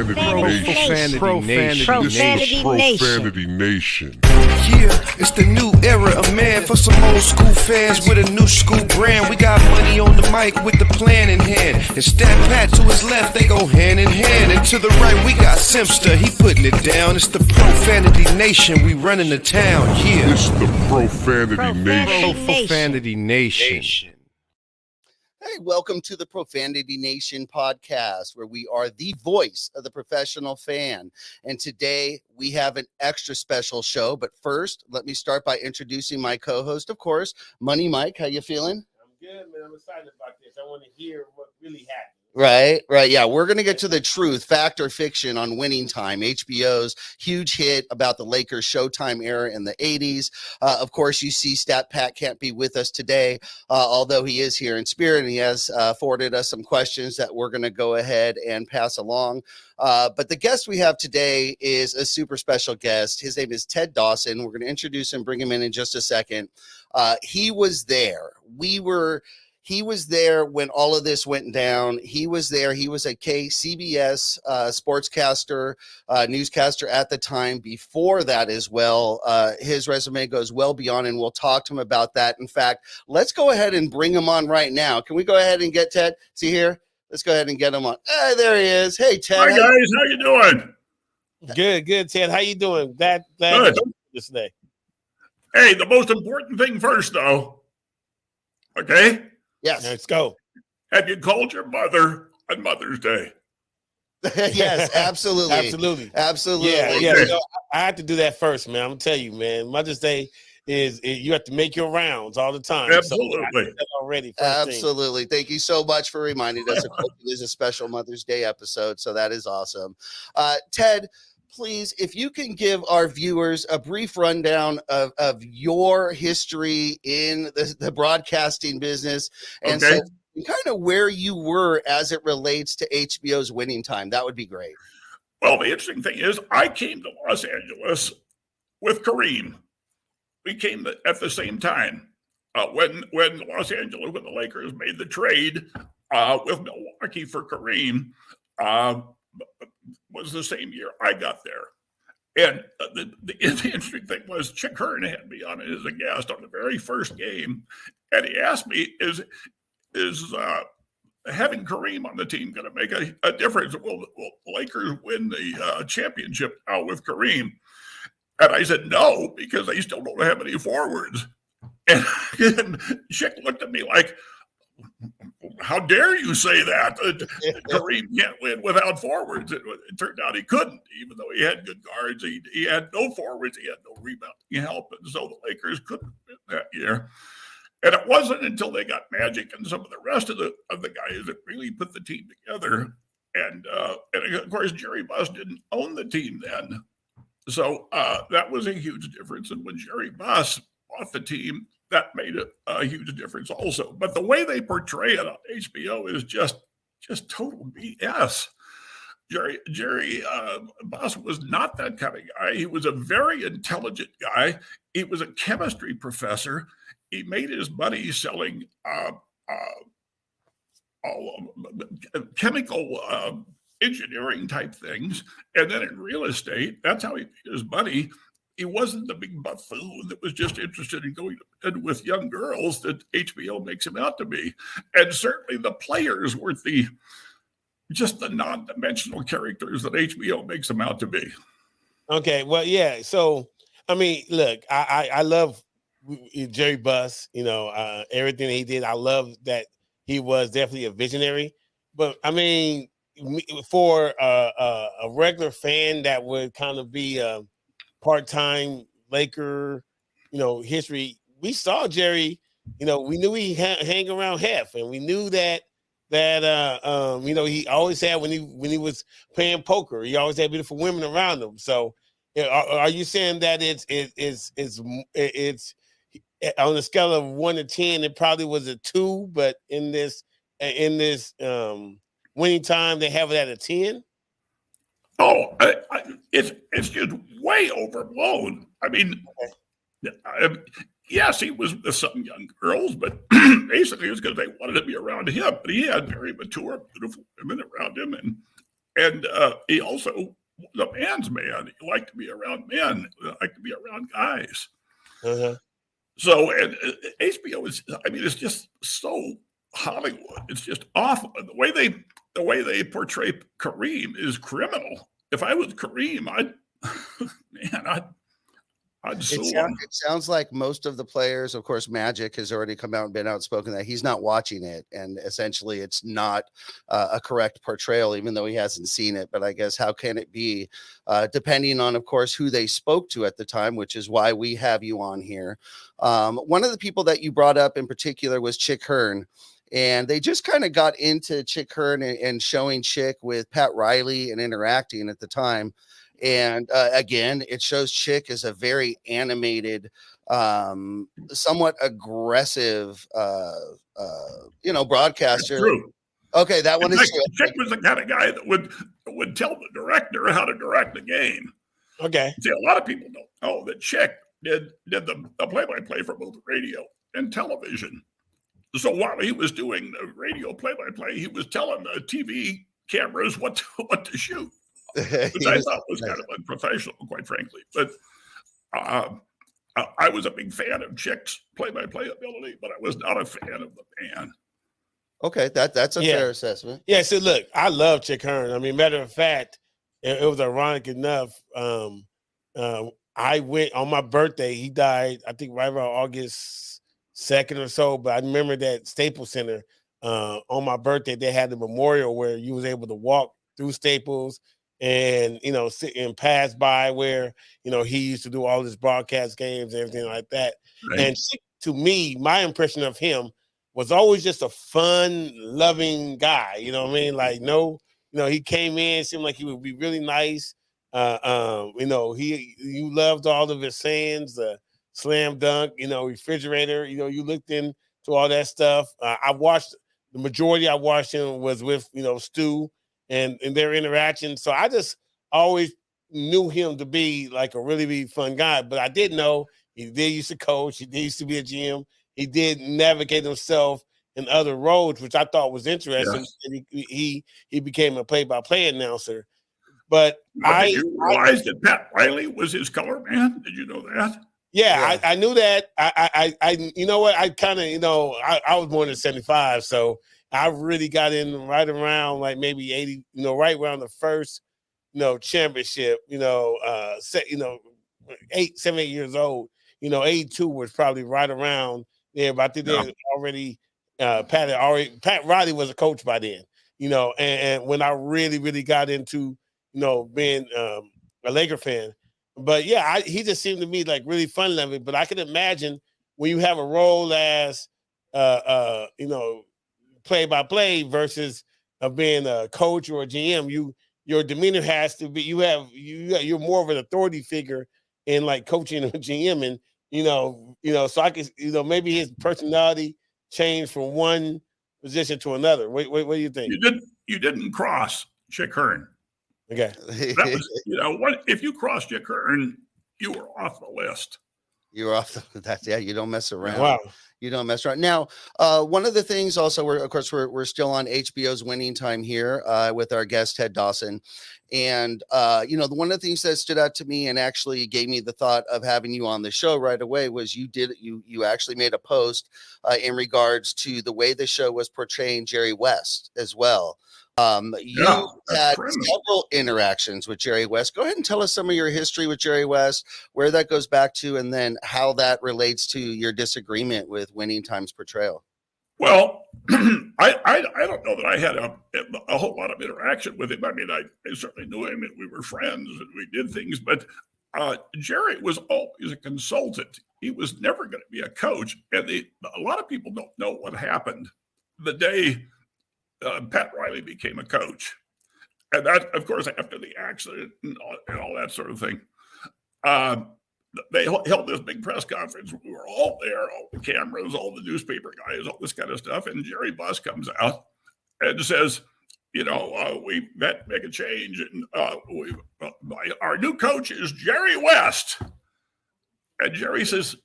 Profanity Nation. Yeah, it's the new era of man for some old school fans with a new school brand. We got money on the mic with the plan in hand. And Stat Pat to his left, they go hand in hand. And to the right, we got Simpster, he putting it down. It's the Profanity Nation, we running the town. Yeah, It's the Profanity Nation. Hey, welcome to the Profanity Nation podcast, where we are the voice of the professional fan. And today we have an extra special show. But first, let me start by introducing my co-host, of course, Money Mike. How you feeling? I'm good, man. I'm excited about this. I want to hear what really happened. Right. Yeah, we're going to get to the truth, fact or fiction on Winning Time, HBO's huge hit about the Lakers Showtime era in the 80s. Of course, you see Stat Pat can't be with us today, although he is here in spirit, and he has forwarded us some questions that we're going to go ahead and pass along. But the guest we have today is a super special guest. His name is Ted Dawson. We're going to introduce him, bring him in just a second. He was there. He was there when all of this went down. He was there. He was a CBS sportscaster, newscaster at the time. Before that as well, his resume goes well beyond, and we'll talk to him about that. In fact, let's go ahead and bring him on right now. Can we go ahead and get Ted? See here? Let's go ahead and get him on. There he is. Hey, Ted. Hi, guys. How you doing? Good, Ted. How you doing? Glad Good. this day. Hey, the most important thing first, though. Okay? Yes. Let's go. Have you called your mother on Mother's Day? Yes, absolutely. Yeah. Okay. You know, I have to do that first, man. I'm gonna tell you, man. Mother's Day is you have to make your rounds all the time. Absolutely. So I did that already. Absolutely. Thank you so much for reminding us. Of course, it is a special Mother's Day episode, so that is awesome. Ted, please, if you can give our viewers a brief rundown of your history in the broadcasting business and Okay. so kind of where you were as it relates to HBO's Winning Time, that would be great. Well, the interesting thing is I came to Los Angeles with Kareem. We came at the same time. When the Lakers made the trade with Milwaukee for Kareem, was the same year I got there. And the interesting thing was Chick Hearn had me on as a guest on the very first game. And he asked me, is having Kareem on the team going to make a difference? Will Lakers win the championship now with Kareem? And I said, no, because they still don't have any forwards. And Chick looked at me like, how dare you say that? Kareem can't win without forwards. It turned out he couldn't, even though he had good guards. He had no forwards. He had no rebounding help. And so the Lakers couldn't win that year. And it wasn't until they got Magic and some of the rest of the guys that really put the team together. And of course, Jerry Buss didn't own the team then. So that was a huge difference. And when Jerry Buss bought the team, that made a huge difference also. But the way they portray it on HBO is just total BS. Jerry Buss was not that kind of guy. He was a very intelligent guy. He was a chemistry professor. He made his money selling chemical engineering type things. And then in real estate, that's how he made his money. He wasn't the big buffoon that was just interested in going to bed with young girls that HBO makes him out to be. And certainly the players weren't just the non-dimensional characters that HBO makes them out to be. Okay, well, yeah. So, I mean, look, I love Jerry Buss, everything he did. I love that he was definitely a visionary. But, I mean, for a regular fan that would kind of be part-time Laker, history. We saw Jerry, we knew he hang around Hef, and we knew that he always had when he was playing poker, he always had beautiful women around him. So, are you saying that it's on a scale of 1 to 10, it probably was a 2, but in this Winning Time, they have it at a 10? Oh, it's just way overblown. I mean, yes, he was with some young girls, but basically it was because they wanted to be around him. But he had very mature, beautiful women around him, And he also was a man's man. He liked to be around men, liked to be around guys. Uh-huh. So, and HBO is, I mean, it's just so Hollywood. It's just awful. And the way they portray Kareem is criminal. If I was Kareem, I'd sue him. It sounds like most of the players, of course, Magic has already come out and been outspoken that he's not watching it. And essentially it's not a correct portrayal, even though he hasn't seen it. But I guess how can it be, depending on, of course, who they spoke to at the time, which is why we have you on here. One of the people that you brought up in particular was Chick Hearn. And they just kind of got into Chick Hearn and showing Chick with Pat Riley and interacting at the time. And again, it shows Chick is a very animated, somewhat aggressive, broadcaster. True. Okay, that one is true. Chick was the kind of guy that would tell the director how to direct the game. Okay. See, a lot of people don't know that Chick did the play-by-play for both radio and television. So while he was doing the radio play-by-play, he was telling the TV cameras what to shoot. Which I thought was kind of unprofessional, quite frankly. But I was a big fan of Chick's play-by-play ability, but I was not a fan of the man. Okay, that's a fair assessment. Yeah, so look, I love Chick Hearn. I mean, matter of fact, it was ironic enough. I went on my birthday. He died, I think, right around August 2nd or so. But I remember that Staples Center on my birthday, they had the memorial where you was able to walk through Staples and sit and pass by where he used to do all his broadcast games and everything like that. Right. And to me, my impression of him was always just a fun, loving guy. You know what I mean? Like, he came in, seemed like he would be really nice. You loved all of his sayings, the slam dunk, refrigerator. You looked into all that stuff. I watched the majority. I watched him was with Stu. And their interaction. So I just always knew him to be like a really, really fun guy. But I did know he did used to coach. He did used to be a GM. He did navigate himself in other roles, which I thought was interesting. Yes. He became a play-by-play announcer. But did you realize that Pat Riley was his color man? Did you know that? Yeah. I knew that. I you know what? I kind of, I was born in 75, so I really got in right around like maybe 80, right around the first, championship, 7, 8 years old, 82 was probably right around there. But I think they had already, Pat Riley was a coach by then, and when I really, really got into, being a Laker fan. But yeah, he just seemed to me like really fun loving. But I can imagine when you have a role as, play-by-play versus being a coach or a GM, your demeanor has to be. You're more of an authority figure in like coaching a GM, and so I could maybe his personality changed from one position to another. What do you think? You didn't cross Chick Hearn. Okay, that was if you crossed Chick Hearn, you were off the list. You're off that. Yeah, you don't mess around. Wow. You don't mess around. Now, one of the things also, we're still on HBO's Winning Time here with our guest, Ted Dawson. And, one of the things that stood out to me and actually gave me the thought of having you on the show right away was you actually made a post in regards to the way the show was portraying Jerry West as well. You had several interactions with Jerry West. Go ahead and tell us some of your history with Jerry West, where that goes back to, and then how that relates to your disagreement with Winning Time's portrayal. Well, I don't know that I had a whole lot of interaction with him. I mean, I certainly knew him and we were friends and we did things, but Jerry was always a consultant. He was never going to be a coach. And a lot of people don't know what happened the day Pat Riley became a coach. And that, of course, after the accident and all that sort of thing, they held this big press conference. We were all there, all the cameras, all the newspaper guys, all this kind of stuff. And Jerry Buss comes out and says, we met make a change. And our new coach is Jerry West. And Jerry says,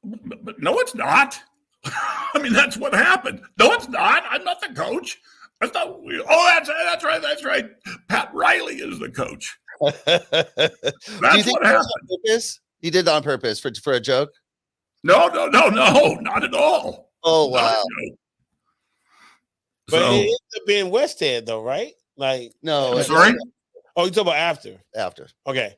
but no, it's not. I mean, that's what happened. No, it's not. I'm not the coach. That's not what we. Oh, that's right. Pat Riley is the coach. Do you think what that was happened. on purpose? You did that on purpose for a joke? No, not at all. Oh, Not a wow. joke. But So, it ended up being West End, though, right? Like, No, I'm it- sorry. oh, you talking about after? after. Okay.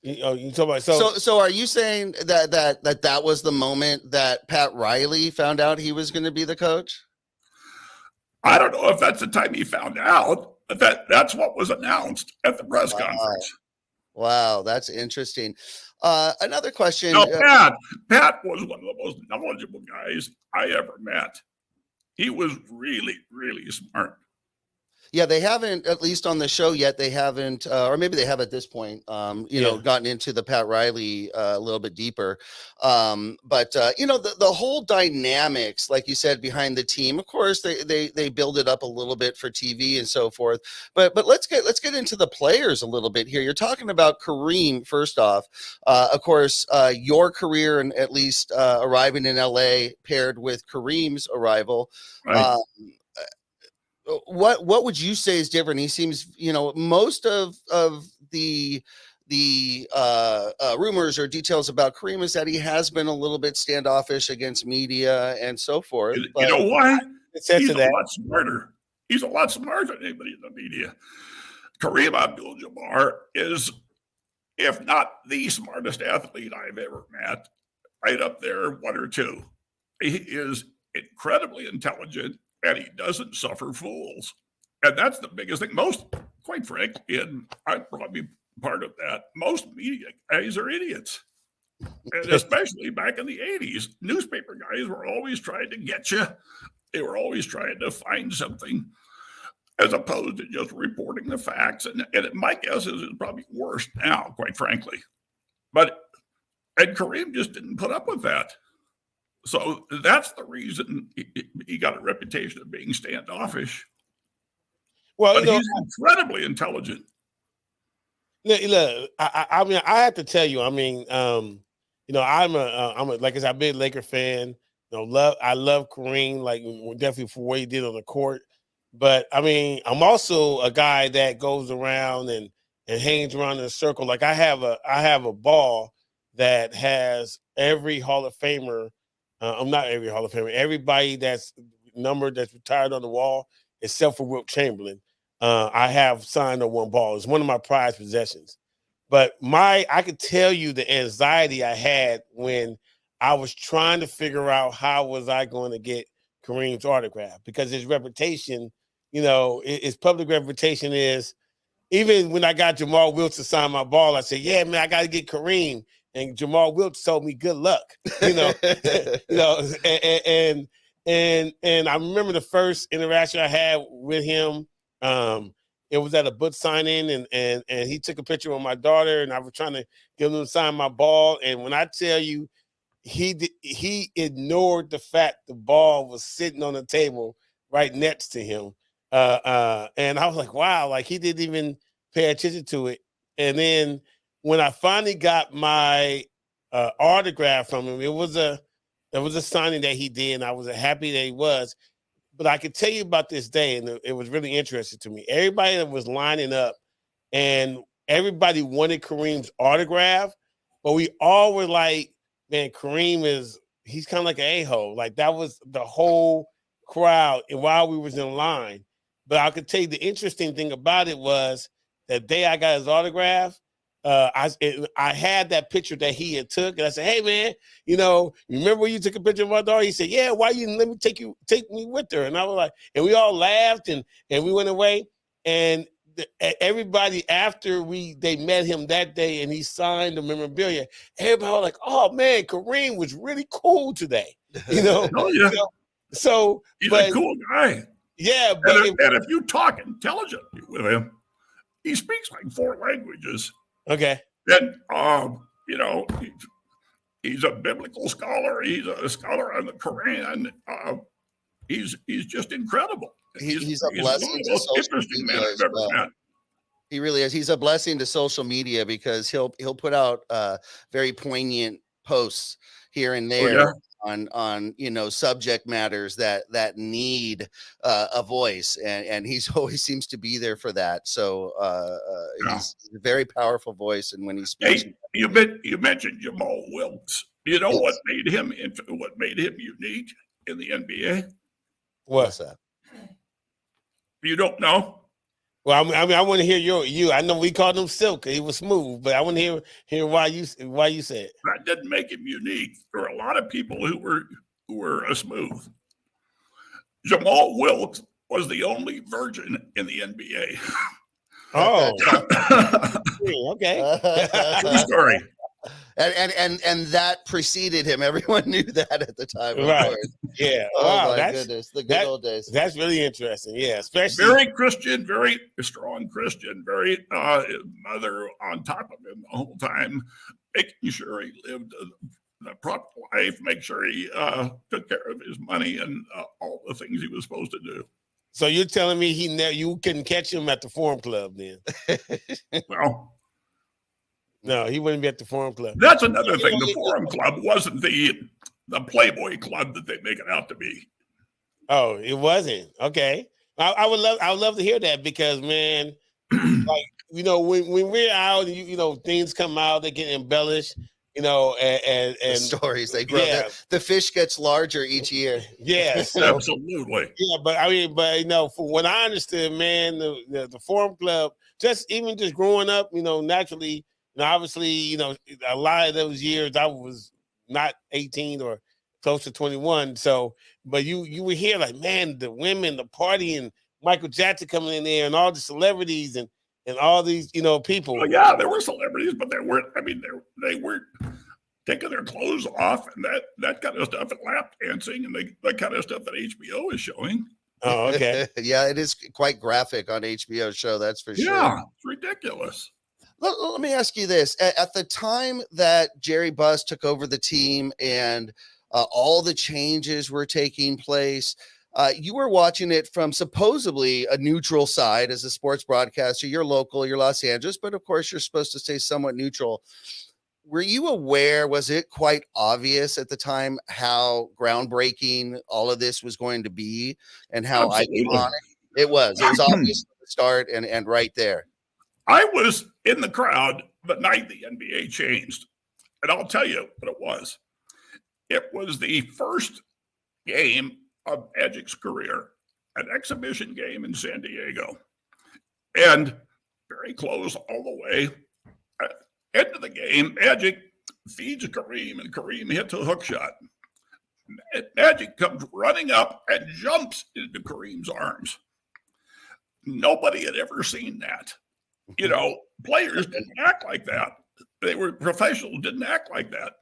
You talking about So are you saying that was the moment that Pat Riley found out he was going to be the coach? I don't know if that's the time he found out, but that's what was announced at the press conference. Wow, that's interesting. Another question. No, Pat was one of the most knowledgeable guys I ever met. He was really, really smart. Yeah, they haven't, at least on the show yet, they haven't, or maybe they have at this point, gotten into the Pat Riley a little bit deeper. But the whole dynamics, like you said, behind the team, of course, they build it up a little bit for TV and so forth. But let's get into the players a little bit here. You're talking about Kareem, first off. Of course, your career, and at least arriving in LA paired with Kareem's arrival. Right. What would you say is different? He seems, most of the rumors or details about Kareem is that he has been a little bit standoffish against media and so forth. You know why? He's a that. lot smarter. He's a lot smarter than anybody in the media. Kareem Abdul-Jabbar is, if not the smartest athlete I've ever met, right up there, one or two. He is incredibly intelligent, and he doesn't suffer fools. And that's the biggest thing. Most, quite frankly, and I'd probably be part of that, most media guys are idiots. And especially back in the 80s, newspaper guys were always trying to get you. They were always trying to find something as opposed to just reporting the facts. And my guess is it's probably worse now, quite frankly. And Kareem just didn't put up with that. So that's the reason he got a reputation of being standoffish. Well, but he's incredibly intelligent. Look, I mean, I have to tell you, I mean, I'm a like I said, I'm a big Laker fan. I love Kareem, like definitely for what he did on the court. But I mean, I'm also a guy that goes around and hangs around in a circle. Like I have a ball that has every Hall of Famer. I'm not every Hall of Famer. Everybody that's numbered that's retired on the wall, except for Wilt Chamberlain. I have signed on one ball. It's one of my prized possessions. But I could tell you the anxiety I had when I was trying to figure out how was I going to get Kareem's autograph, because his reputation, his public reputation is, even when I got Jamal Wiltz to sign my ball, I said, yeah, man, I got to get Kareem. And Jamal Wiltz told me, good luck, and I remember the first interaction I had with him. It was at a book signing, and he took a picture with my daughter, and I was trying to get him to sign my ball. And when I tell you, he ignored the fact the ball was sitting on the table right next to him. And I was like, wow, like he didn't even pay attention to it. And then when I finally got my autograph from him, it was a signing that he did, and I was happy that he was. But I could tell you about this day, and it was really interesting to me. Everybody that was lining up, and everybody wanted Kareem's autograph, but we all were like, man, he's kind of like an a-hole. Like that was the whole crowd while we was in line. But I could tell you the interesting thing about it was that day I got his autograph, I had that picture that he had took, and I said, hey man, remember when you took a picture of my daughter? He said, yeah, why you didn't let me take me with her? And I was like, and we all laughed and we went away. And everybody after they met him that day and he signed the memorabilia, everybody was like, oh man, Kareem was really cool today. Oh, yeah. So he's a cool guy. Yeah, but and if you talk intelligently with him, he speaks like 4 languages. Okay. Then, he's a biblical scholar. He's a scholar on the Quran. He's just incredible. He's a blessing to social media as well. He really is. He's a blessing to social media because he'll put out very poignant posts here and there. on subject matters that need a voice, and he's always seems to be there for that. So Yeah. he's a very powerful voice, and when he speaks, Hey, you mentioned Jamal Wilkes. You know what made him unique in the NBA? what's that? You don't know? Well, I want to hear you. I know we called him Silk. He was smooth, but I want to hear why you said it. That didn't make him unique. There were a lot of people who were smooth. Jamal Wilkes was the only virgin in the NBA. Oh, okay. True story. And that preceded him. Everyone knew that at the time, of Right. course. Yeah. Oh Wow. my goodness, the good old days. That's really interesting. Yeah, especially Very Christian, very strong Christian, very mother on top of him the whole time, making sure he lived a proper life, make sure he took care of his money and all the things he was supposed to do. So you're telling me you couldn't catch him at the Forum Club then? Well, No, he wouldn't be at the Forum Club. that's another thing. The Forum Club wasn't the Playboy Club that they make it out to be. Oh, it wasn't. Okay. I would love to hear that because, man, like, when we're out, things come out, they get embellished, and The stories they grow. Yeah. The fish gets larger each year. yeah. So, Absolutely. yeah, but for what I understood, man, the Forum Club, just growing up, naturally, obviously, a lot of those years I was not 18 or close to 21. So, but you were here like, man, the women, the party, and Michael Jackson coming in there, and all the celebrities, and all these, people. Well, yeah, there were celebrities, but they weren't. I mean, they weren't taking their clothes off and that kind of stuff, and lap dancing and that kind of stuff that HBO is showing. Oh, okay. Yeah, it is quite graphic on HBO show. That's for sure. Yeah, it's ridiculous. Let me ask you this: at the time that Jerry Buss took over the team and all the changes were taking place, you were watching it from supposedly a neutral side as a sports broadcaster. You're local, you're Los Angeles, but of course you're supposed to stay somewhat neutral. Were you aware, was it quite obvious at the time how groundbreaking all of this was going to be and how Absolutely. iconic it was? It was obvious from the start and right there. I was in the crowd the night the NBA changed, and I'll tell you what it was. It was the first game of Magic's career, an exhibition game in San Diego, and very close all the way. End of the game, Magic feeds Kareem, and Kareem hits a hook shot. Magic comes running up and jumps into Kareem's arms. Nobody had ever seen that. Players didn't act like that. They were professionals, didn't act like that.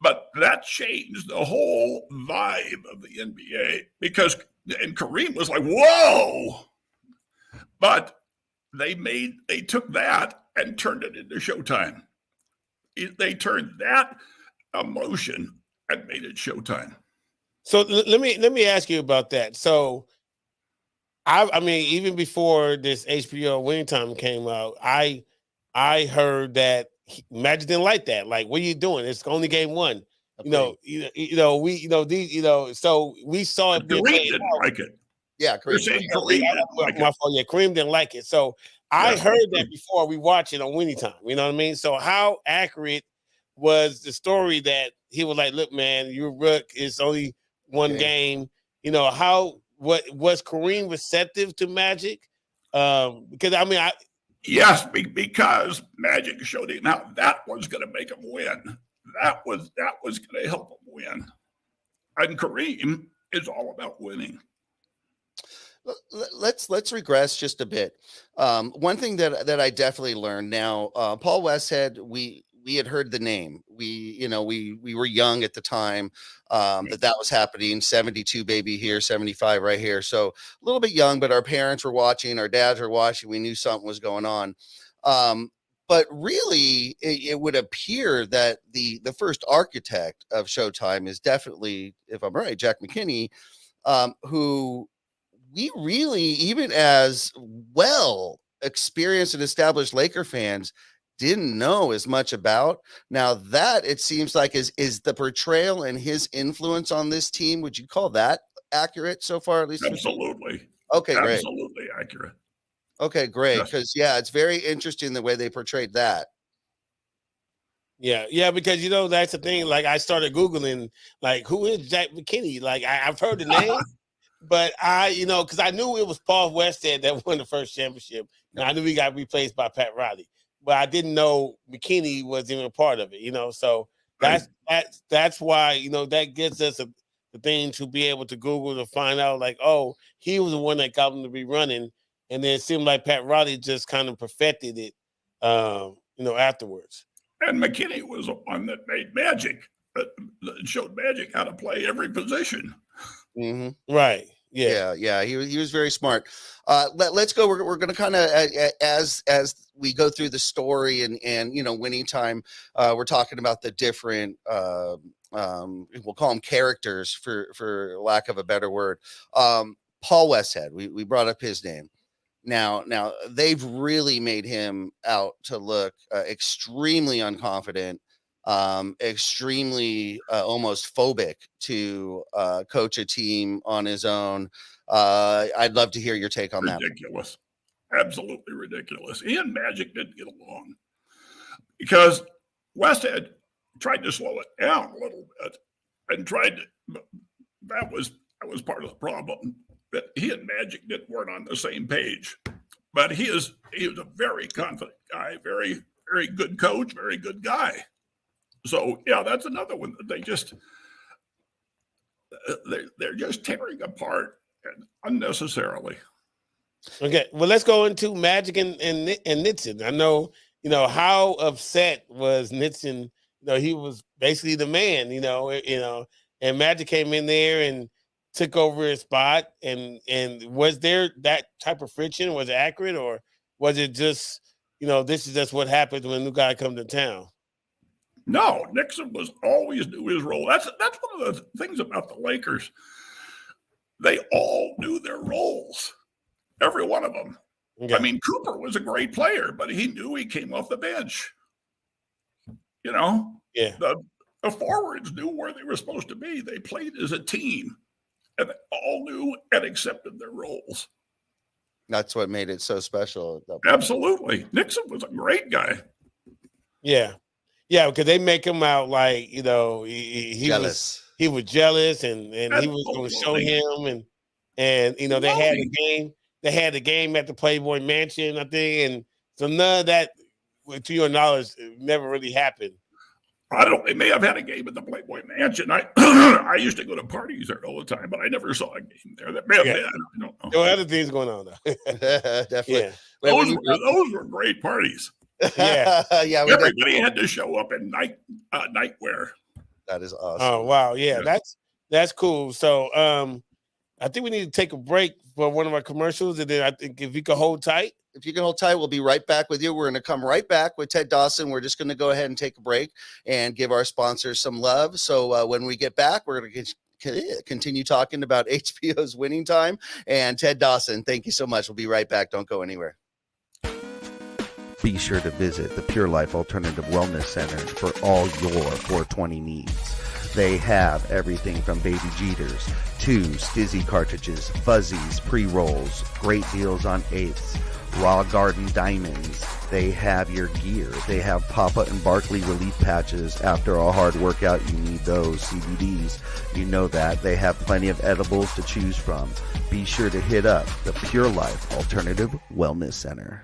But that changed the whole vibe of the NBA and Kareem was like, whoa. But they took that and turned it into Showtime. They turned that emotion and made it Showtime. So let me ask you about that. So I mean, even before this HBO Winning Time came out, I heard that Magic didn't like that. Like, what are you doing? It's only game one. So we saw it. Kareem didn't like it. Yeah, You're saying Kareem didn't like it. My fault. Yeah, Kareem didn't like it. So I heard that before we watched it on Winning Time. You know what I mean? So how accurate was the story that he was like, look, man, you're Rook. It's only one game. What was Kareem receptive to Magic? Because I mean, yes, because Magic showed him how that was going to make him win. That was going to help him win. And Kareem is all about winning. Let's regress just a bit. One thing that I definitely learned now, Paul Westhead, we had heard the name. We were young at the time that was happening. 72 baby here, 75 right here. So a little bit young, but our parents were watching, our dads were watching. We knew something was going on. But really, it would appear that the first architect of Showtime is definitely, if I'm right, Jack McKinney, who we really, even as well experienced and established Laker fans, didn't know as much about. Now that it seems like is the portrayal and his influence on this team. Would you call that accurate so far, at least? Absolutely. Okay, great. Absolutely accurate. Okay, great. Yes. Because it's very interesting the way they portrayed that. Yeah, because that's the thing. Like I started Googling, like who is Jack McKinney? Like I've heard the name, but because I knew it was Paul Westhead that won the first championship, and I knew he got replaced by Pat Riley, but I didn't know McKinney was even a part of it. So that's why that gets us the thing to be able to Google to find out like, oh, he was the one that got him to be running, and then it seemed like Pat Riley just kind of perfected it, afterwards. And McKinney was the one that made Magic, that showed Magic how to play every position. Mm-hmm. Right. Yeah. He was very smart. Let's go. We're going to kind of as we go through the story and winning time. We're talking about the different we'll call them characters for lack of a better word. Paul Westhead. We brought up his name. Now they've really made him out to look extremely unconfident, extremely almost phobic to coach a team on his own. I'd love to hear your take on that. Ridiculous. Absolutely ridiculous. He and Magic didn't get along because Westhead tried to slow it down a little bit and that was part of the problem. That he and Magic weren't on the same page, but he was a very confident guy, very, very good coach, very good guy. So that's another one that they're just tearing apart unnecessarily. Okay, well, let's go into Magic and Nixon. I know, how upset was Nixon. He was basically the man. And Magic came in there and took over his spot, and was there that type of friction? Was it accurate, or was it just, this is just what happens when a new guy comes to town? No, Nixon always knew his role. That's one of the things about the Lakers. They all knew their roles, every one of them. Okay. I mean, Cooper was a great player, but he knew he came off the bench. Yeah. The forwards knew where they were supposed to be. They played as a team. And they all knew and accepted their roles. That's what made it so special. Absolutely. Nixon was a great guy. Yeah, because they make him out like, he jealous. He was jealous and he was going to show him. And they had the game at the Playboy Mansion, I think. And so none of that, to your knowledge, never really happened. I don't know. They may have had a game at the Playboy Mansion. I used to go to parties there all the time, but I never saw a game there. That may have been. I don't know. There were other things going on, though. Definitely. Yeah. Those were great parties. Yeah. Everybody had to show up in nightwear. That is awesome. Oh, wow. Yeah. That's cool. So I think we need to take a break for one of our commercials. And then I think if you could hold tight. If you can hold tight, we'll be right back with you. We're going to come right back with Ted Dawson. We're just going to go ahead and take a break and give our sponsors some love. So when we get back, we're going to continue talking about HBO's Winning Time and Ted Dawson. Thank you so much. We'll be right back. Don't go anywhere. Be sure to visit the Pure Life Alternative Wellness Center for all your 420 needs. They have everything from Baby Jeters to Stizzy cartridges, fuzzies, pre-rolls, great deals on eighths, Raw Garden Diamonds. They have your gear. They have Papa and Barkley relief patches. After a hard workout, you need those. CBDs, you know that. They have plenty of edibles to choose from. Be sure to hit up the Pure Life Alternative Wellness Center.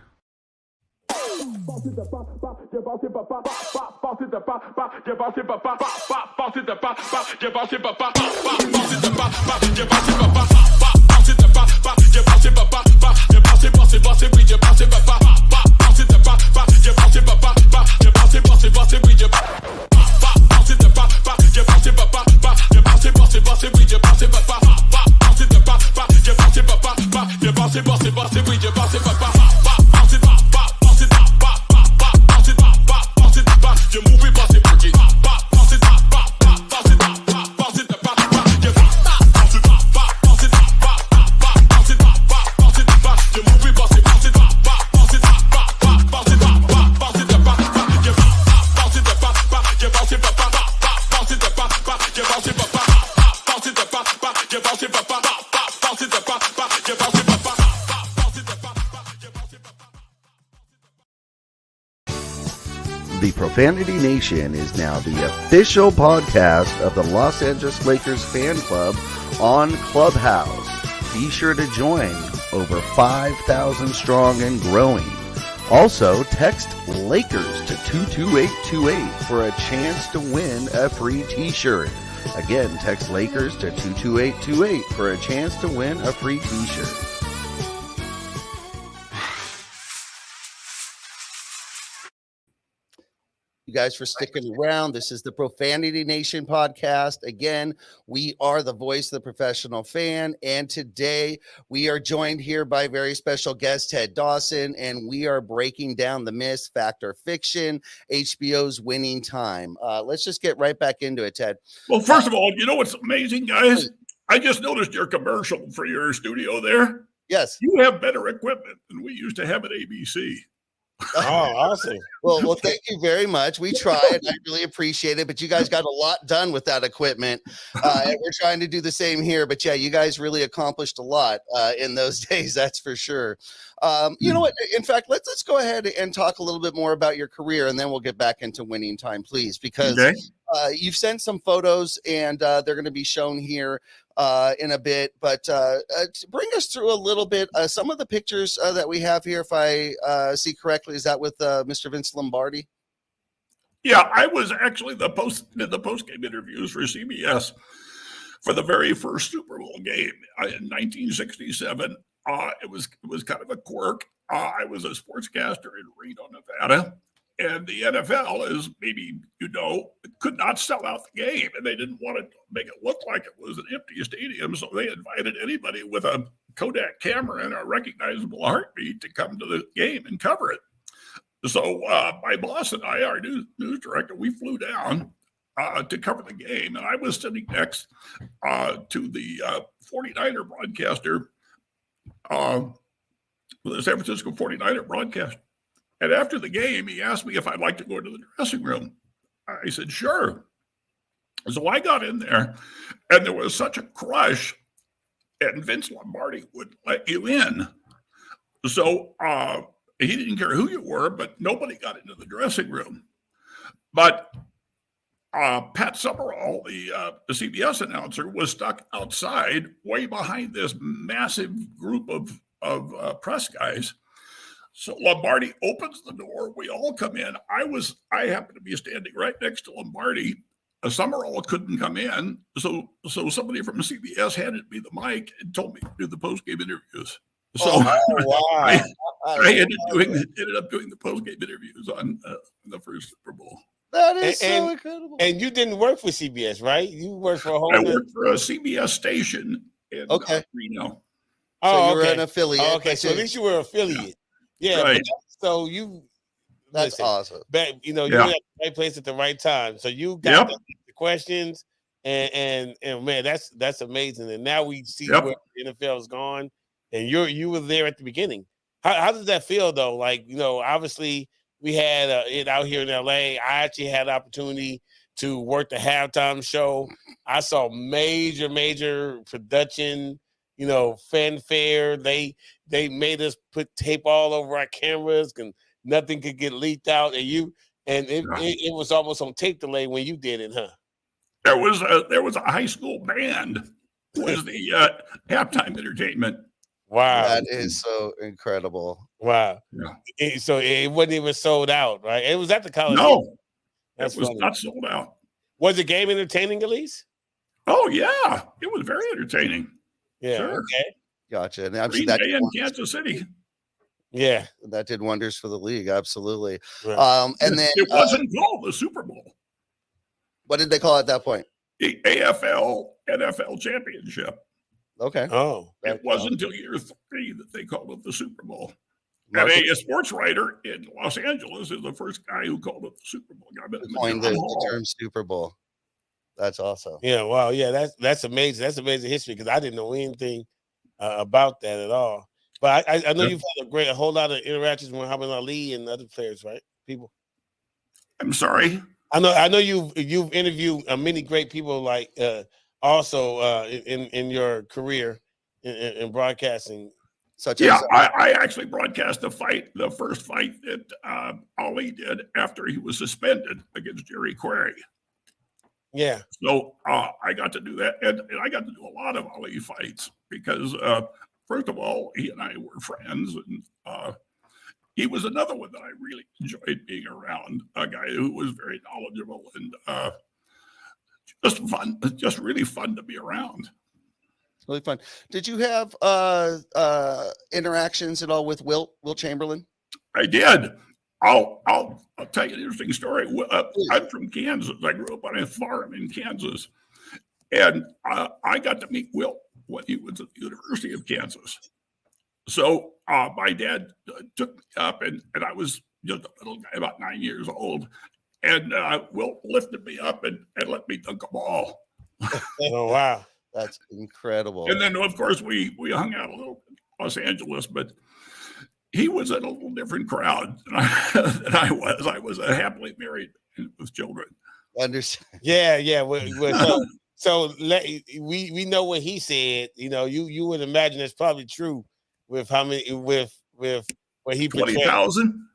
The Profanity Nation is now the official podcast of the Los Angeles Lakers fan club on Clubhouse. Be sure to join, over 5,000 strong and growing. Also, text Lakers to 22828 for a chance to win a free t-shirt. Again, text Lakers to 22828 for a chance to win a free t-shirt. You guys for sticking around. This is the Profanity Nation podcast. Again, we are the voice of the professional fan. And today we are joined here by a very special guest, Ted Dawson, and we are breaking down the myth, fact, or fiction, HBO's Winning Time. Let's just get right back into it, Ted. Well, first of all, you know what's amazing, guys? I just noticed your commercial for your studio there. Yes. You have better equipment than we used to have at ABC. Oh, awesome. Well, thank you very much. We tried. I really appreciate it, but you guys got a lot done with that equipment. And we're trying to do the same here, but yeah, you guys really accomplished a lot in those days. That's for sure. You know what? In fact, let's go ahead and talk a little bit more about your career, and then we'll get back into Winning Time, please, because you've sent some photos, and they're going to be shown here in a bit. But bring us through a little bit. Some of the pictures that we have here, if I see correctly, is that with Mr. Vince Lombardi? Yeah, I was actually did the post-game interviews for CBS for the very first Super Bowl game in 1967. It was kind of a quirk. I was a sportscaster in Reno, Nevada, and the NFL, as maybe you know, could not sell out the game, and they didn't want to make it look like it was an empty stadium, so they invited anybody with a Kodak camera and a recognizable heartbeat to come to the game and cover it. So my boss and I, our news director, we flew down to cover the game, and I was sitting next to the 49er broadcaster, the San Francisco 49er broadcaster. And after the game, he asked me if I'd like to go into the dressing room. I said, sure. So I got in there, and there was such a crush, and Vince Lombardi wouldn't let you in. So he didn't care who you were, but nobody got into the dressing room. But Pat Summerall, the CBS announcer, was stuck outside way behind this massive group of press guys. So Lombardi opens the door. We all come in. I happened to be standing right next to Lombardi. Summerall couldn't come in. So somebody from CBS handed me the mic and told me to do the post-game interviews. So Wow. I ended up doing the post-game interviews on the first Super Bowl. That is so incredible. And you didn't work for CBS, right? You worked for a whole. I worked for a CBS station in Reno. So you were an affiliate. Oh, okay, so at least you were an affiliate. Yeah. Right. So you. That's awesome. But you were at the right place at the right time. So you got the questions, and man, that's amazing. And now we see where the NFL's gone, and you were there at the beginning. How does that feel though? Like, obviously we had it out here in LA. I actually had the opportunity to work the halftime show. I saw major production, fanfare. They made us put tape all over our cameras and nothing could get leaked out. And it was almost on tape delay when you did it, huh? There was a high school band was the halftime entertainment. Wow. That is so incredible. Wow. Yeah. So it wasn't even sold out, right? It was at the college. No, it was not sold out. Was the game entertaining at least? Oh, yeah. It was very entertaining. Yeah. Sure. Okay. Gotcha. And Green Bay in Kansas City. Yeah. That did wonders for the league. Absolutely. Right. And then it wasn't called the Super Bowl. What did they call it at that point? The AFL NFL Championship. Okay. Oh. It wasn't until year 3 that they called it the Super Bowl. And a sports writer in Los Angeles is the first guy who called it the Super Bowl. Coined the term Super Bowl. That's awesome. Yeah. Wow. Yeah. That's amazing. That's amazing history because I didn't know anything about that at all. But I know you've had a whole lot of interactions with Muhammad Ali and other players, right? People. I'm sorry. I know you've interviewed many great people like also in your career in broadcasting. such Yeah, as I actually broadcast the first fight that Ali did after he was suspended against Jerry Quarry. Yeah. So I got to do that, and I got to do a lot of Ali fights because, first of all, he and I were friends, and he was another one that I really enjoyed being around. A guy who was very knowledgeable and just fun, just really fun to be around. really fun. Did you have interactions at all with Wilt Chamberlain? I did. I'll tell you an interesting story. I'm from Kansas. I grew up on a farm in Kansas, and I got to meet Wilt when he was at the University of Kansas. So my dad took me up, and I was just a little guy, about 9 years old, and Wilt lifted me up and let me dunk a ball. Oh, wow. That's incredible. And then, of course, we hung out a little in Los Angeles, but he was in a little different crowd than I was. I was a happily married man with children. Understand. Yeah. We know what he said. You know, you would imagine it's probably true with how many with what he portrayed. 20,000.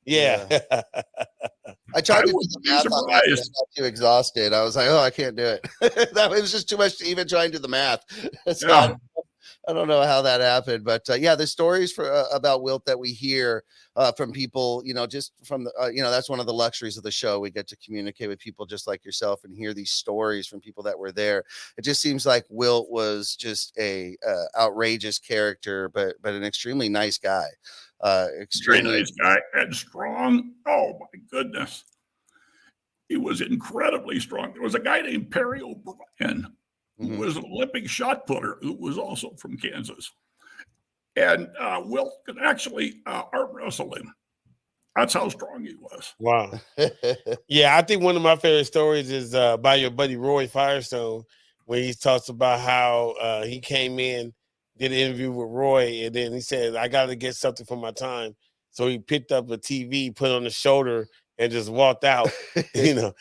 Yeah. I tried to do wouldn't the be math on that. I surprised. got too exhausted. I was like, oh, I can't do it. That was just too much to even try and do the math. So Yeah. I don't know how that happened, but yeah, the stories about Wilt that we hear from people, just from the, that's one of the luxuries of the show. We get to communicate with people just like yourself and hear these stories from people that were there. It just seems like Wilt was just a outrageous character, but an extremely nice guy. Extremely Very nice guy and strong. Oh my goodness. He was incredibly strong. There was a guy named Perry O'Brien who was an Olympic shot putter who was also from Kansas. And Wilt could actually arm wrestle him. That's how strong he was. Wow. Yeah, I think one of my favorite stories is by your buddy Roy Firestone, when he talks about how he came in, did an interview with Roy, and then he said, I got to get something for my time. So he picked up a TV, put it on the shoulder, and just walked out, and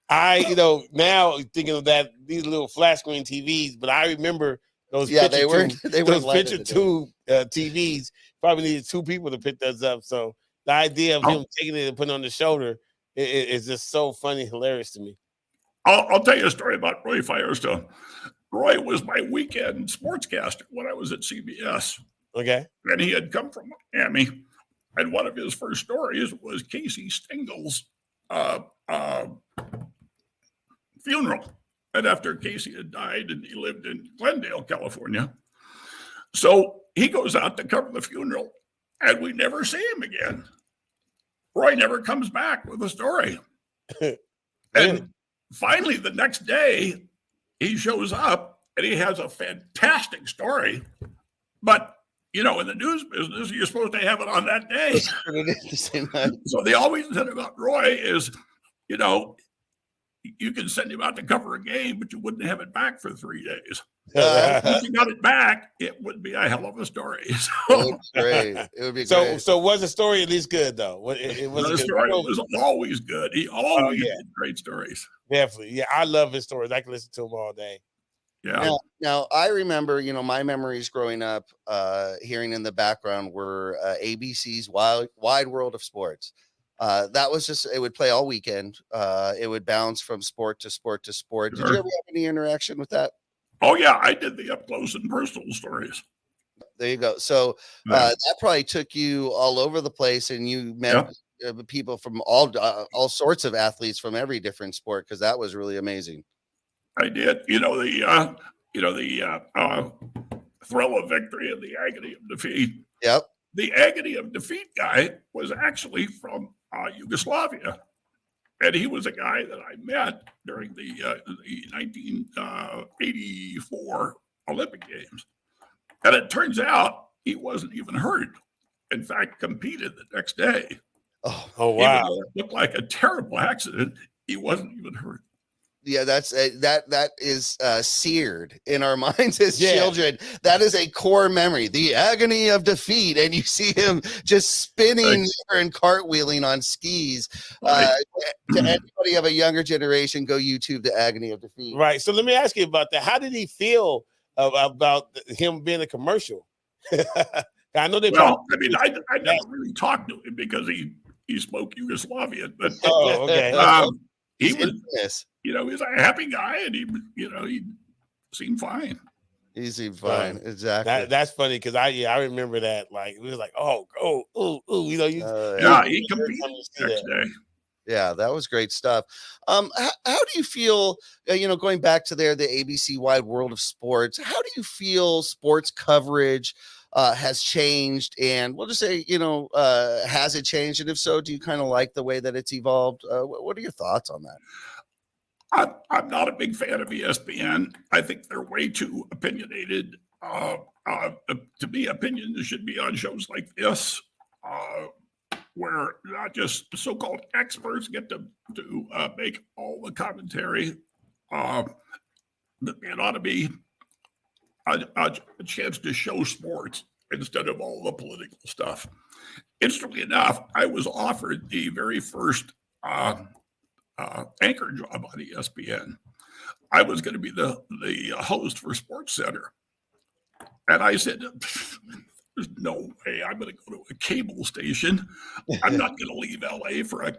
I, now thinking of that, these little flat screen TVs, but I remember those picture tube TVs probably needed two people to pick those up. So the idea of him taking it and putting it on the shoulder is just so funny, hilarious to me. I'll tell you a story about Roy Firestone. Roy was my weekend sportscaster when I was at CBS. Okay. And he had come from Miami. And one of his first stories was Casey Stengel's funeral. And after Casey had died, and he lived in Glendale, California. So he goes out to cover the funeral, and we never see him again. Roy never comes back with a story. And finally, the next day, he shows up, and he has a fantastic story. But, in the news business, you're supposed to have it on that day. So the always said about Roy is, you can send him out to cover a game, but you wouldn't have it back for 3 days. If you got it back, it would be a hell of a story. It would be great. So was the story at least good though? The story was always good. He always did great stories. Definitely. Yeah, I love his stories. I can listen to them all day. Yeah. Now I remember, my memories growing up, hearing in the background were ABC's Wide World of Sports. That was just, it would play all weekend. It would bounce from sport to sport to sport. Did you ever have any interaction with that? Oh yeah, I did the up close and personal stories. There you go. So that probably took you all over the place, and you met people from all sorts of athletes from every different sport, because that was really amazing. I did. The thrill of victory and the agony of defeat. Yep. The agony of defeat guy was actually from Yugoslavia. And he was a guy that I met during the 1984 Olympic Games. And it turns out he wasn't even hurt. In fact, competed the next day. Oh wow. Even though it looked like a terrible accident, he wasn't even hurt. Yeah, that's that is seared in our minds as children. That is a core memory, the agony of defeat, and you see him just spinning and cartwheeling on skis. To anybody of a younger generation, go YouTube the agony of defeat. Right. So let me ask you about that. How did he feel about him being a commercial? I know they. Well, I mean, I never really talked to him because he spoke Yugoslavian, but Oh, okay. he He's was, infamous. he was a happy guy, and he seemed fine. He seemed fine. Exactly. That's funny because I remember that, like, it was like, oh, ooh, you know, He competed next day. Yeah, that was great stuff. How do you feel, going back to the ABC wide world of sports, how do you feel sports coverage has changed? And we'll just say, has it changed? And if so, do you kind of like the way that it's evolved? What are your thoughts on that? I'm not a big fan of ESPN. I think they're way too opinionated. To me, opinions should be on shows like this, where not just so-called experts get to make all the commentary. It ought to be a chance to show sports instead of all the political stuff. Interestingly enough, I was offered the very first anchor job on ESPN. I was going to be the host for Sports Center, and I said, "There's no way I'm going to go to a cable station. I'm not going to leave LA for a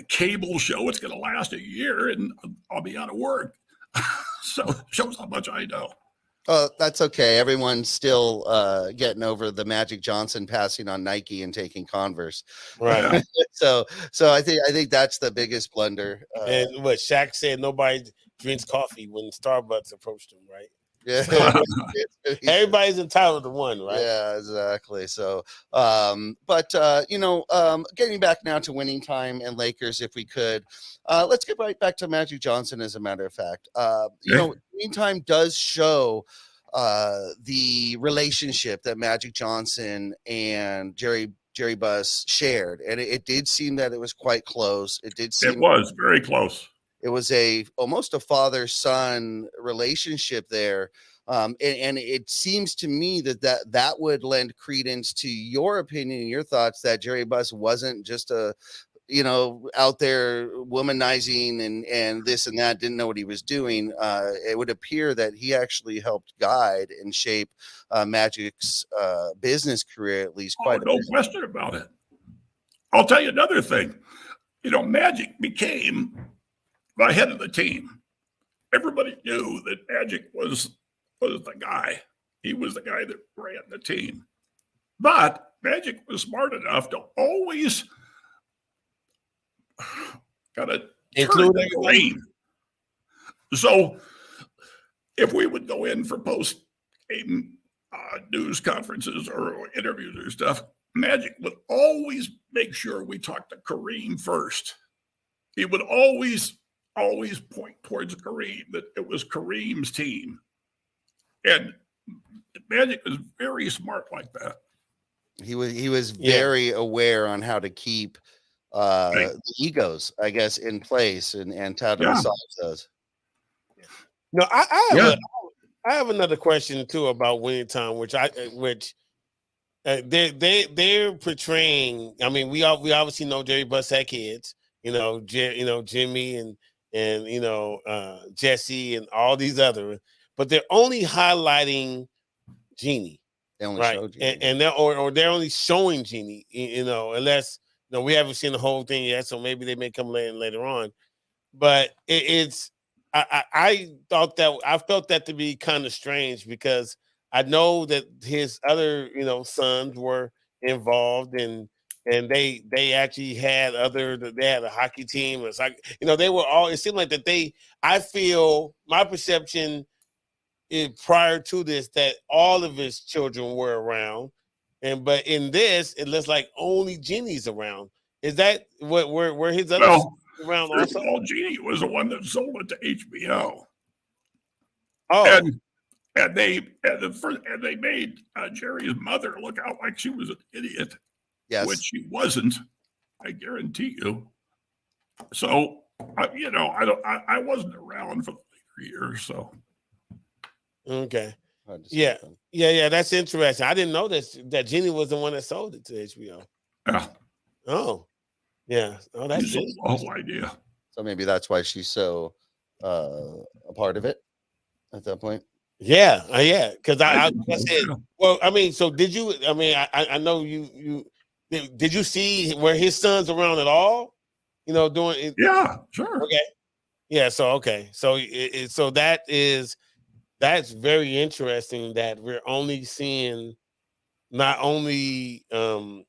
cable show. It's going to last a year, and I'll be out of work." So it shows how much I know. Oh, that's okay. Everyone's still getting over the Magic Johnson passing on Nike and taking Converse. Right. so I think that's the biggest blunder. And what Shaq said, nobody drinks coffee when Starbucks approached him, right? Yeah. Everybody's entitled to one, right? Yeah, exactly. So, getting back now to Winning Time and Lakers, if we could, let's get right back to Magic Johnson. As a matter of fact, Winning Time does show the relationship that Magic Johnson and Jerry Buss shared, and it did seem that it was quite close. It was very close. It was almost a father-son relationship there. And it seems to me that would lend credence to your opinion and your thoughts that Jerry Buss wasn't just out there womanizing and this and that, didn't know what he was doing. It would appear that he actually helped guide and shape Magic's business career, at least quite a bit. No question about it. I'll tell you another thing. Magic became the head of the team. Everybody knew that Magic was the guy. He was the guy that ran the team. But Magic was smart enough to always include everything. So if we would go in for post-game news conferences or interviews or stuff, Magic would always make sure we talked to Kareem first. He would always point towards Kareem, that it was Kareem's team. And Magic was very smart like that. He was very aware on how to keep the egos, I guess, in place and how to resolve those. No, I have another question too about Winning Time, which they're portraying. I mean, we obviously know Jerry Buss had kids. Jimmy and Jesse and all these other, but they're only highlighting Jeannie. They only show Jeannie. And they're only showing Jeannie, unless we haven't seen the whole thing yet, so maybe they may come later on. But I felt that to be kind of strange, because I know that his other sons were involved, and they actually had they had a hockey team. It's like, they were all, it seemed like that I feel my perception prior to this, that all of his children were around. But in this, it looks like only Jeannie's around. Is that where his other around also? Well, Jeannie was the one that sold it to HBO. Oh. And they made Jerry's mother look out like she was an idiot. Yes. Which she wasn't, I guarantee you. So, I wasn't around for the later years. So, okay, yeah. That's interesting. I didn't know that Jeannie was the one that sold it to HBO. Yeah. Oh, yeah. Oh, that's the whole idea. So maybe that's why she's so a part of it at that point. Yeah, yeah. Because I think so, said, yeah. well, I mean, so did you? I mean, I know you did you see where his son's around at all? You know, doing it. Yeah, sure. Okay. Yeah. So okay. So so that's very interesting that we're only seeing not only none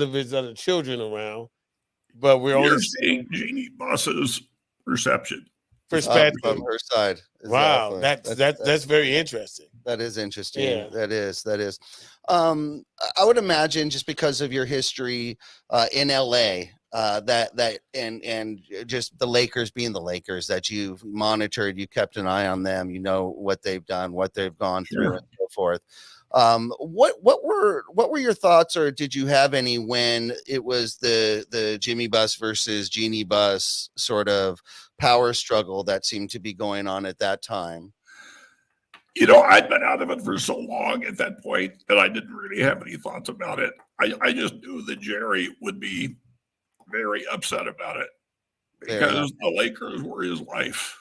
of his other children around, but we're only You're seeing seeing Jeannie Buss's perception. perspective. From her side. Wow, Exactly. that's very interesting. That is interesting. Yeah. That is. I would imagine just because of your history in LA, that and just the Lakers being the Lakers, that you've monitored, you kept an eye on them, you know what they've done, what they've gone through, Sure. and so forth. What were your thoughts, or did you have any when it was the Jimmy Bus versus Jeannie Bus sort of power struggle that seemed to be going on at that time? You know, I'd been out of it for so long at that point that I didn't really have any thoughts about it. I just knew that Jerry would be very upset about it because the Lakers were his life.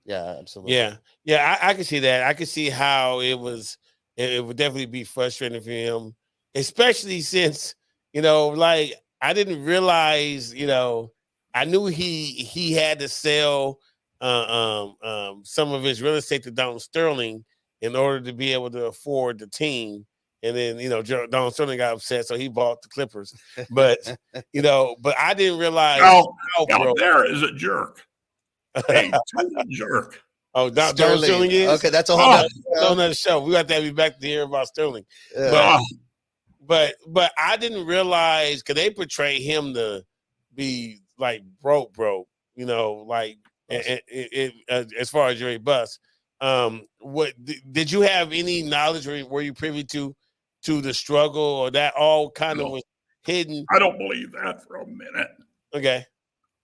Yeah, absolutely. Yeah. Yeah, I can see that. I can see how it would definitely be frustrating for him, especially since, like I didn't realize, I knew he had to sell some of his real estate to Don Sterling in order to be able to afford the team. And then, Don Sterling got upset, so he bought the Clippers. But, but I didn't realize Now there is a jerk. A total jerk. Oh, Sterling is? Okay, that's a whole another show. We got to have you back to hear about Sterling. But I didn't realize, because they portray him to be like broke, like as far as Jerry Buss. What did you have any knowledge, or were you privy to the struggle, or that all kind of was hidden? I don't believe that for a minute. Okay.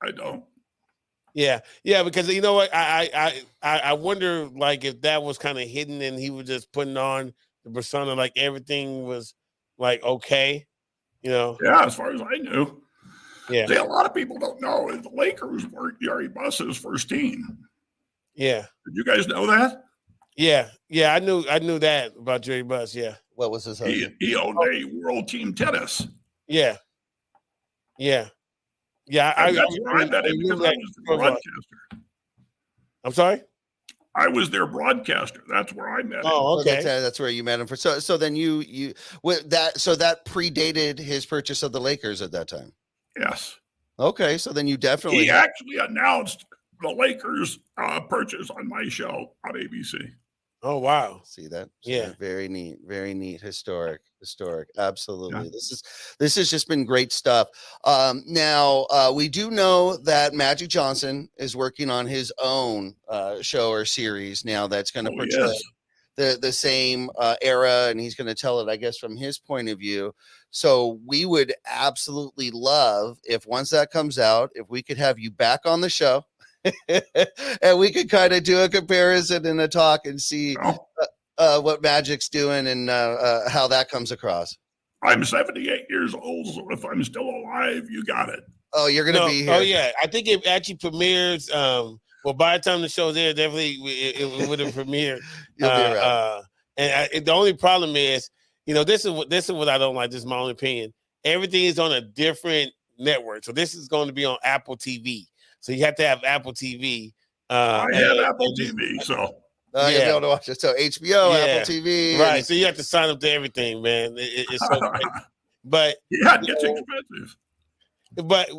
I don't. Yeah, because you know what, I wonder, like, if that was kind of hidden and he was just putting on the persona, like everything was like okay, Yeah, as far as I knew. Yeah. See, a lot of people don't know the Lakers were Jerry Buss's first team. Yeah. Did you guys know that? Yeah, I knew that about Jerry Buss. Yeah. What was his He owned a World Team Tennis. Yeah. Yeah. That's where I met him, because I was the broadcaster. I'm sorry? I was their broadcaster. That's where I met him. Oh, okay. That's where you met him. So then that predated his purchase of the Lakers at that time. Yes. Okay, so then you definitely. He actually announced the Lakers purchase on my show on ABC. Oh, wow. See that? Yeah. Very neat. Historic. Absolutely. Yeah. This has just been great stuff. Now we do know that Magic Johnson is working on his own show or series now that's going to portray the same era, and he's going to tell it, I guess, from his point of view. So we would absolutely love, if once that comes out, if we could have you back on the show. And we could kind of do a comparison and a talk and see what Magic's doing and how that comes across. I'm 78 years old, so if I'm still alive, you got it. Oh, you're going to be here. Oh, yeah. I think it actually premieres. Well, by the time the show's there, definitely it would have premiered. You'll be around. And the only problem is, this is what I don't like. This is my own opinion. Everything is on a different network. So this is going to be on Apple TV. So you have to have Apple TV. I have Apple TV, so you'll be able to watch it. So HBO, Apple TV, right? So you have to sign up to everything, man. It's so great. But it gets expensive. But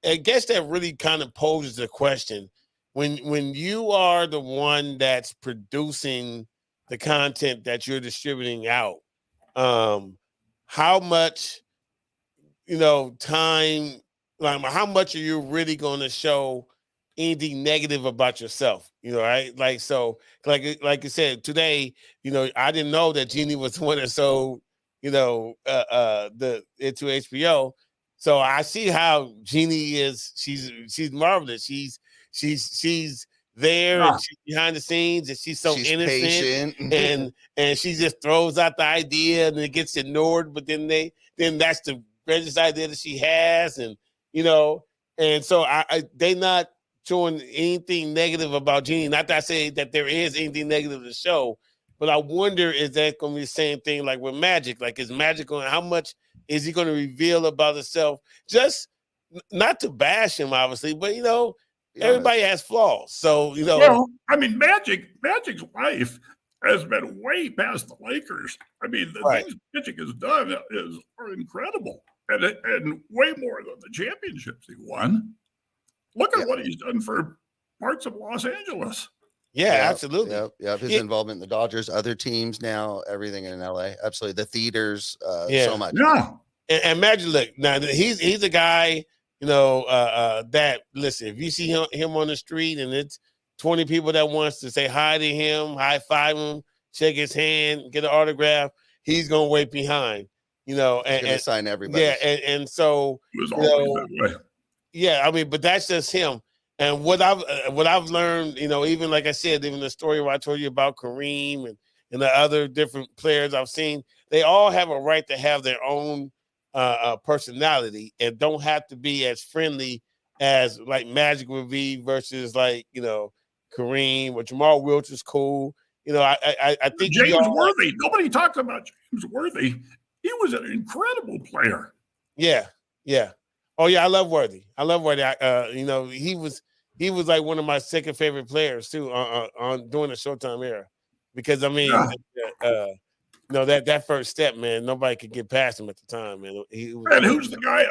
I guess that really kind of poses the question: when you are the one that's producing the content that you're distributing out, how much time. Like, how much are you really going to show anything negative about yourself? Right? Like, so, like you said today, I didn't know that Jeannie was the one that sold, it to HBO. So I see how Jeannie is. She's marvelous. She's there and she's behind the scenes, and she's innocent, and she just throws out the idea and it gets ignored. But then that's the greatest idea that she has, and and so they not showing anything negative about Genie. Not that I say that there is anything negative to show, but I wonder, is that going to be the same thing like with Magic? Like, is Magic going? How much is he going to reveal about himself? Just not to bash him, obviously, but everybody has flaws. So Well, I mean, Magic's life has been way past the Lakers. I mean, the Right. things Magic has done are incredible, and way more than the championships he won. Look at what he's done for parts of Los Angeles. Yeah, absolutely. Yep. His involvement in the Dodgers, other teams now, everything in LA. Absolutely. The theaters, so much. Yeah. And imagine, look, now he's a guy, that, listen, if you see him on the street and it's 20 people that wants to say hi to him, high five him, shake his hand, get an autograph, he's gonna wait behind, and sign everybody. Yeah, and so It was always that way. Yeah, I mean, but that's just him. And what I've learned, even like I said, even the story where I told you about Kareem and the other different players I've seen, they all have a right to have their own personality and don't have to be as friendly as like Magic would be versus like Kareem or Jamal Wilch is cool. I think James Worthy. Nobody talks about James Worthy. He was an incredible player. Yeah. Oh yeah, I love Worthy. He was like one of my second favorite players too on during the Showtime era, because I mean, that first step, man, nobody could get past him at the time, man. And who's the guy?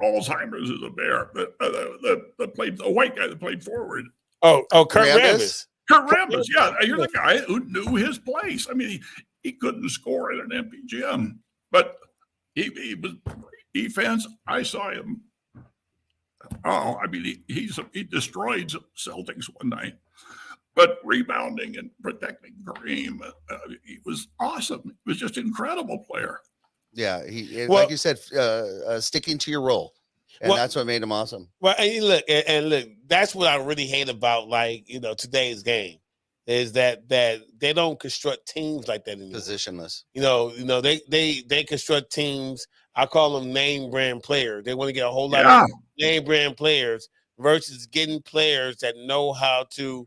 Alzheimer's is a bear, but that played the white guy that played forward. Oh, Kurt Rambis. Kurt Rambis, yeah, you're the guy who knew his place. I mean, he couldn't score in an empty gym, but he was defense. I saw him. Oh, I mean, he destroyed Celtics one night, but rebounding and protecting Kareem, he was awesome. He was just an incredible player. Yeah, like you said, sticking to your role, and that's what made him awesome. Well, and look, that's what I really hate about today's game, is that they don't construct teams like that anymore. Positionless. They construct teams. I call them name brand players. They want to get a whole lot of name brand players versus getting players that know how to,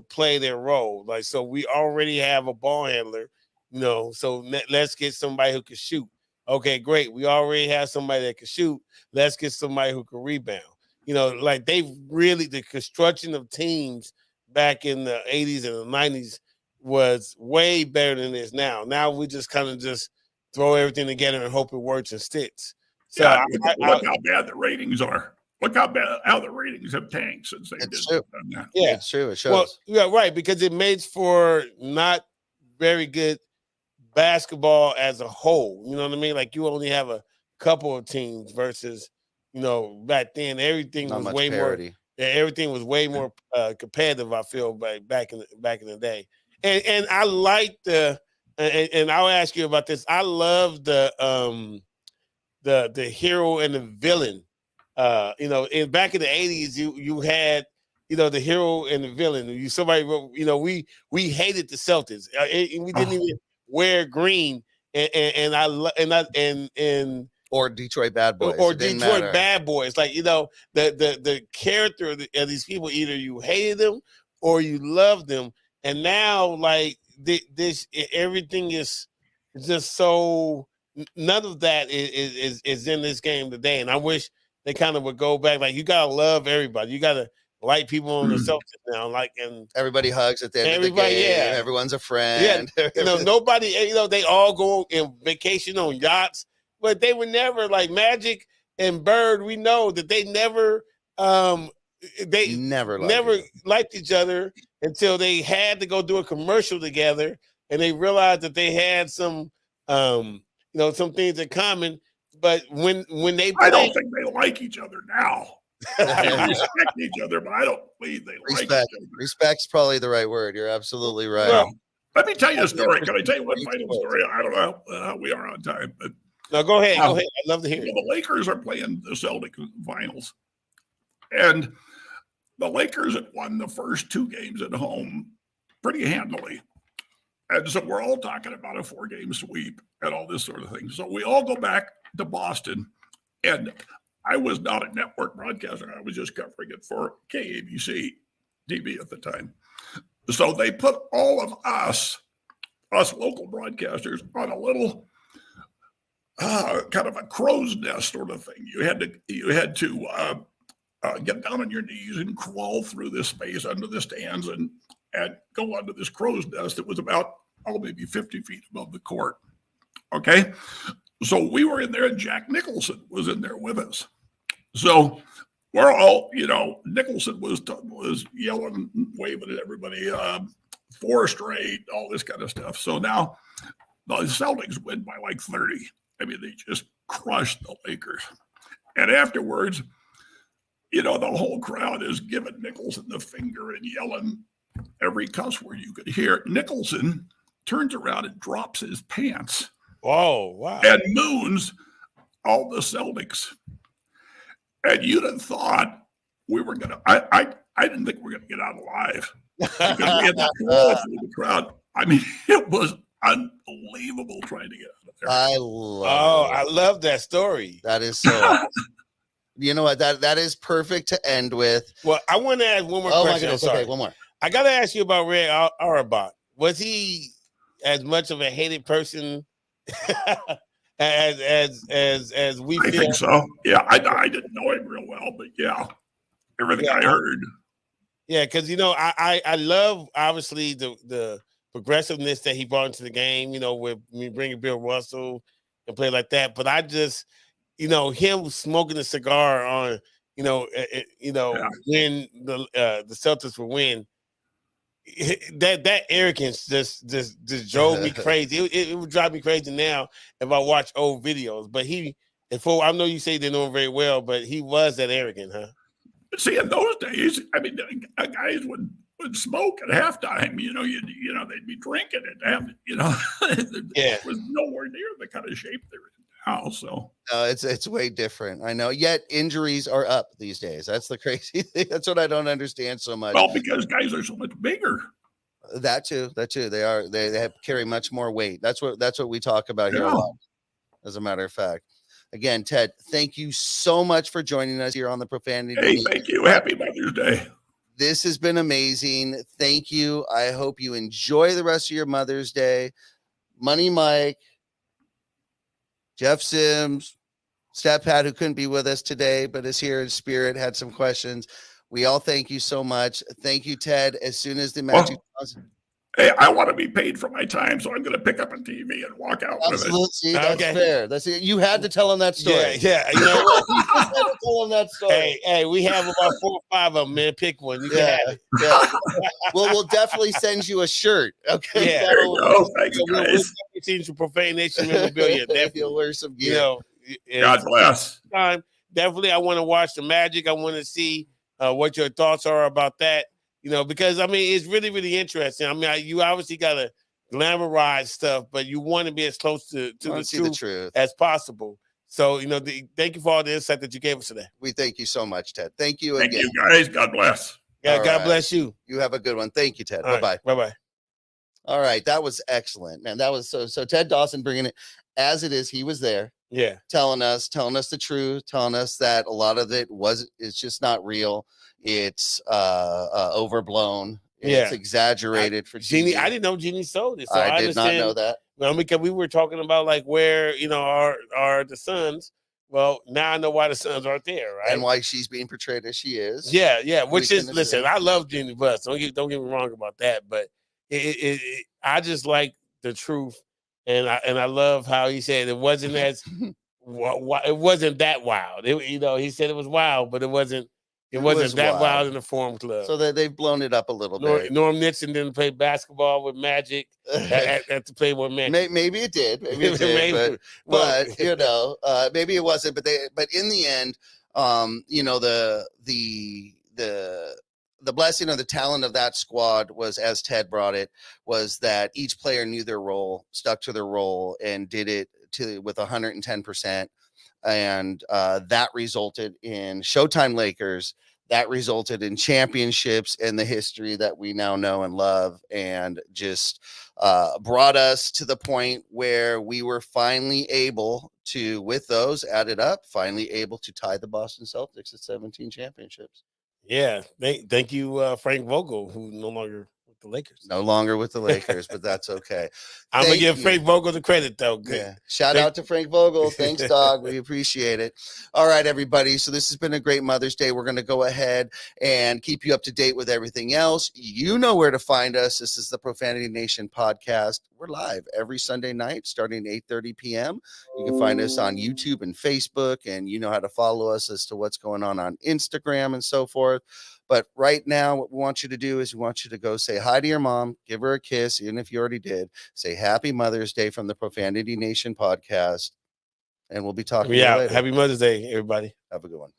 play their role. Like, so we already have a ball handler, so let's get somebody who can shoot. Okay, great. We already have somebody that can shoot. Let's get somebody who can rebound. Like the construction of teams back in the 80s and the 90s was way better than it is now. Now we just kind of just throw everything together and hope it works and sticks. So look how bad the ratings are. Look how the ratings have tanked since they did that. Yeah, it's true. It shows. Well, yeah, right, because it makes for not very good basketball as a whole. You know what I mean? Like, you only have a couple of teams versus, back then everything was way parity. More. Everything was way more competitive, I feel, back in the day. And I like and I'll ask you about this. I love the hero and the villain. Back in the 80s, you had the hero and the villain. We hated the Celtics. We didn't even wear green, and or Detroit Bad Boys, or Detroit Bad Boys. Like, the character of these people, either you hated them or you loved them. And now, like, this everything is just so, none of that is in this game today. And I wish they kind of would go back. Like, you gotta love everybody. You gotta like people on the Celtics now. Like, and everybody hugs at the end of the game. Yeah. Everyone's a friend. Yeah. Nobody. They all go on vacation on yachts, but they were never like Magic and Bird. We know that they never liked each other until they had to go do a commercial together, and they realized that they had some some things in common. But when they I don't think they like each other now. They respect each other, but I don't believe they like each other. Respect's probably the right word. You're absolutely right. Well, let me tell you a story. Can I tell you one final story? I don't know how we are on time, but no, go ahead. Go ahead. I'd love to hear it. The Lakers are playing the Celtics finals, and the Lakers had won the first two games at home pretty handily. And so we're all talking about a 4-game sweep and all this sort of thing. So we all go back to Boston, and I was not a network broadcaster. I was just covering it for KABC TV at the time. So they put all of us local broadcasters, on a little kind of a crow's nest sort of thing. You had to get down on your knees and crawl through this space under the stands and go onto this crow's nest that was about maybe 50 feet above the court. Okay, so we were in there, and Jack Nicholson was in there with us. So we're all, Nicholson was yelling, waving at everybody, 4 straight, all this kind of stuff. So now the Celtics win by like 30. I mean, they just crushed the Lakers. And afterwards, the whole crowd is giving Nicholson the finger and yelling every cuss word you could hear. Nicholson turns around and drops his pants. Oh, wow. And moons all the Celtics. And you'd have thought we were going to, I didn't think we were going to get out alive. Because we had to crawl through the crowd. I mean, it was unbelievable trying to get out of there. I love that story. That is so. You know what? That is perfect to end with. Well, I want to ask one more Oh question. my goodness! Okay, one more. I got to ask you about Red Auerbach. Was he as much of a hated person as we feel? I think so. Yeah, I didn't know him real well, but yeah, everything I heard. Yeah, because I love obviously the progressiveness that he brought into the game. With me bringing Bill Russell and play like that. But I just, him smoking a cigar on, when the Celtics would win. That arrogance just drove me crazy. It would drive me crazy now if I watch old videos. But I know you say they know him very well, but he was that arrogant, huh? See, in those days, I mean, guys would smoke at halftime. They'd be drinking at half. It was nowhere near the kind of shape they're in now. So it's way different. I know. Yet injuries are up these days. That's the crazy thing. That's what I don't understand so much. Well, because guys are so much bigger. That too. They carry much more weight. That's what we talk about here a lot. As a matter of fact. Again, Ted, thank you so much for joining us here on the Profanity. Hey, thank you. Happy Mother's Day. This has been amazing. Thank you. I hope you enjoy the rest of your Mother's Day. Money Mike, Jeff Sims, Stat Pat, who couldn't be with us today, but is here in spirit, had some questions. We all thank you so much. Thank you, Ted. As soon as the Magic... Hey, I want to be paid for my time, so I'm going to pick up a TV and walk out with it. See, that's fair. That's it. You had to tell him that story. Yeah. You know what? You had to tell him that story. Hey, we have about 4 or 5 of them, man. Pick one. You can have it. Yeah. We'll definitely send you a shirt. Okay. Yeah. There you go. Thank you, guys. We'll see some Profane Nation memorabilia. You'll wear some gear. God bless. Definitely, I want to watch the Magic. I want to see what your thoughts are about that. Because it's really, really interesting. You obviously got to glamorize stuff, but you want to be as close to the truth as possible. So, thank you for all the insight that you gave us today. We thank you so much, Ted. Thank you again. Thank you, guys. God bless. Yeah, God bless you. You have a good one. Thank you, Ted. Bye-bye. Right. Bye-bye. All right. That was excellent, man. That was so Ted Dawson bringing it as it is. He was there. Yeah. Telling us the truth, telling us that a lot of it it's just not real. It's overblown. It's exaggerated for Jeannie. I didn't know Jeannie sold it. So I did not know that. Well, because we were talking about like where are the Suns. Well, now I know why the Suns aren't there, right? And why she's being portrayed as she is. Yeah. Which is listen, I love Jeannie Buss. Don't get me wrong about that, but I just like the truth, and I love how he said it wasn't as it wasn't that wild. He said it was wild, but it wasn't that wild in the Forum Club. So they've blown it up a little bit. Norm Nixon didn't play basketball with Magic at the Playboy Magic. Maybe it did. Maybe it did. but maybe it wasn't. But in the end, the blessing of the talent of that squad was, as Ted brought it, was that each player knew their role, stuck to their role, and did it with 110%. And that resulted in Showtime Lakers. That resulted in championships and the history that we now know and love, and just brought us to the point where we were finally able to, with those added up, finally able to tie the Boston Celtics at 17 championships. Yeah, thank you, Frank Vogel, who no longer with the Lakers. No longer with the Lakers, but that's okay. I'm gonna give you. Frank Vogel the credit though. Good. Yeah. Shout out to Frank Vogel. Thanks, dog. We appreciate it. All right, everybody. So this has been a great Mother's Day. We're going to go ahead and keep you up to date with everything else. You know where to find us. This is the Profanity Nation podcast. We're live every Sunday night starting 8:30 p.m. You can find us on YouTube and Facebook, and you know how to follow us as to what's going on Instagram and so forth. But right now, what we want you to do is we want you to go say hi to your mom, give her a kiss, even if you already did. Say Happy Mother's Day from the Profanity Nation podcast. And we'll be talking to you later. Happy Mother's Day, everybody. Have a good one.